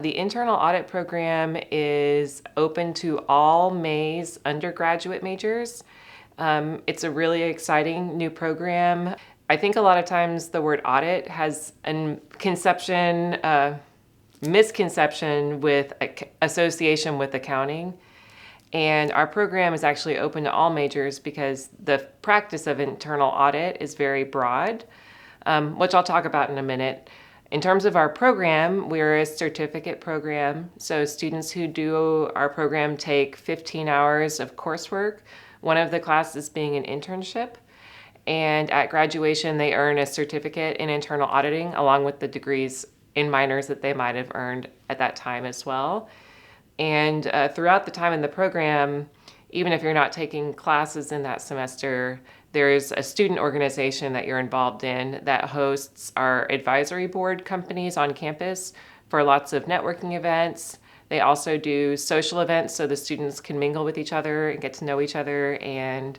The Internal Audit Program is open to all May's undergraduate majors. It's a really exciting new program. I think a lot of times the word audit has a misconception with association with accounting. And our program is actually open to all majors because the practice of internal audit is very broad, which I'll talk about in a minute. In terms of our program, we're a certificate program. So students who do our program take 15 hours of coursework, one of the classes being an internship. And at graduation, they earn a certificate in internal auditing along with the degrees in minors that they might have earned at that time as well. And throughout the time in the program, even if you're not taking classes in that semester, there's a student organization that you're involved in that hosts our advisory board companies on campus for lots of networking events. They also do social events so the students can mingle with each other and get to know each other, and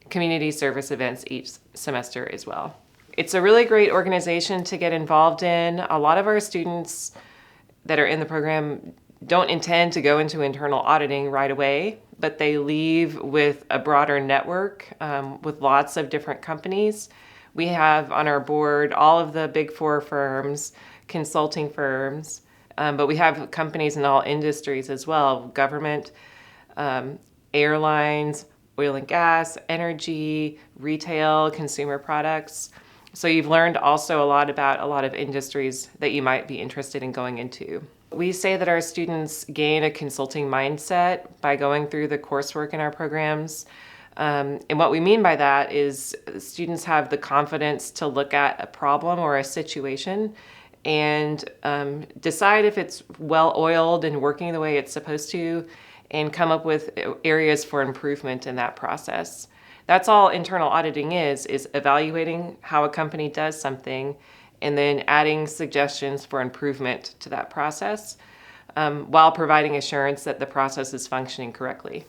community service events each semester as well. It's a really great organization to get involved in. A lot of our students that are in the program don't intend to go into internal auditing right away, but they leave with a broader network with lots of different companies. We have on our board all of the big four firms, consulting firms, but we have companies in all industries as well: government, airlines, oil and gas, energy, retail, consumer products. So you've learned also a lot about a lot of industries that you might be interested in going into. We say that our students gain a consulting mindset by going through the coursework in our programs. And what we mean by that is students have the confidence to look at a problem or a situation and decide if it's well-oiled and working the way it's supposed to, and come up with areas for improvement in that process. That's all internal auditing is evaluating how a company does something and then adding suggestions for improvement to that process while providing assurance that the process is functioning correctly.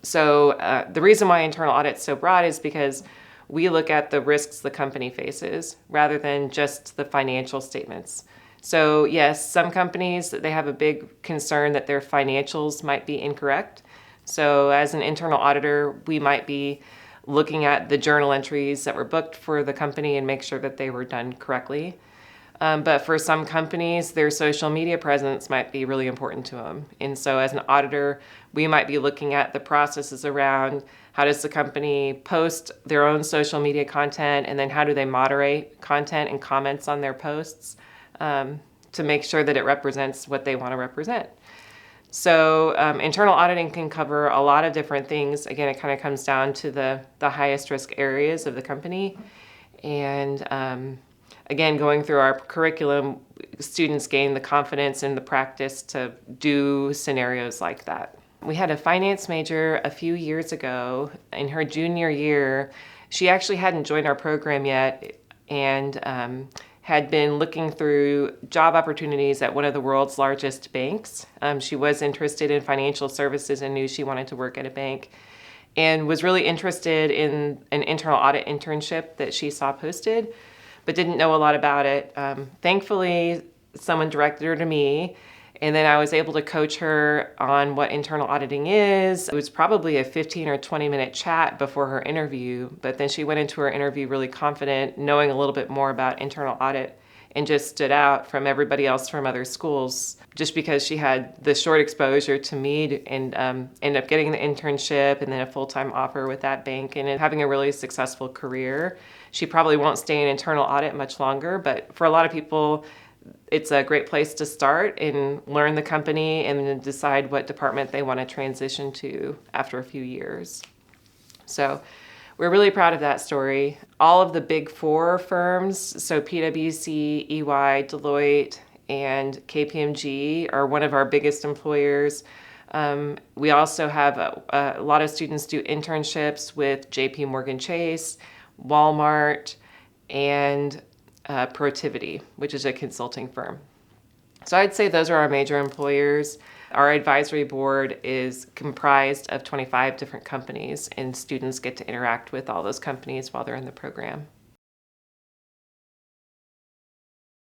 So the reason why internal audit is so broad is because we look at the risks the company faces rather than just the financial statements. So yes, some companies, they have a big concern that their financials might be incorrect. So as an internal auditor, we might be looking at the journal entries that were booked for the company and make sure that they were done correctly. But for some companies, their social media presence might be really important to them. And so as an auditor, we might be looking at the processes around how does the company post their own social media content, and then how do they moderate content and comments on their posts to make sure that it represents what they want to represent. So internal auditing can cover a lot of different things. Again, it kind of comes down to the highest risk areas of the company. And again, going through our curriculum, students gain the confidence and the practice to do scenarios like that. We had a finance major a few years ago. In her junior year, she actually hadn't joined our program yet, and had been looking through job opportunities at one of the world's largest banks. She was interested in financial services and knew she wanted to work at a bank, and was really interested in an internal audit internship that she saw posted, but didn't know a lot about it. Thankfully, someone directed her to me, and then I was able to coach her on what internal auditing is. It was probably a 15 or 20-minute chat before her interview, but then she went into her interview really confident, knowing a little bit more about internal audit, and just stood out from everybody else from other schools just because she had the short exposure to me and ended up getting the internship and then a full-time offer with that bank and having a really successful career. She probably won't stay in internal audit much longer, but for a lot of people, it's a great place to start and learn the company and then decide what department they want to transition to after a few years. So we're really proud of that story. All of the big four firms, so PwC, EY, Deloitte, and KPMG are one of our biggest employers. We also have a lot of students do internships with JP Morgan Chase, Walmart, and Protiviti, which is a consulting firm. So I'd say those are our major employers. Our advisory board is comprised of 25 different companies, and students get to interact with all those companies while they're in the program.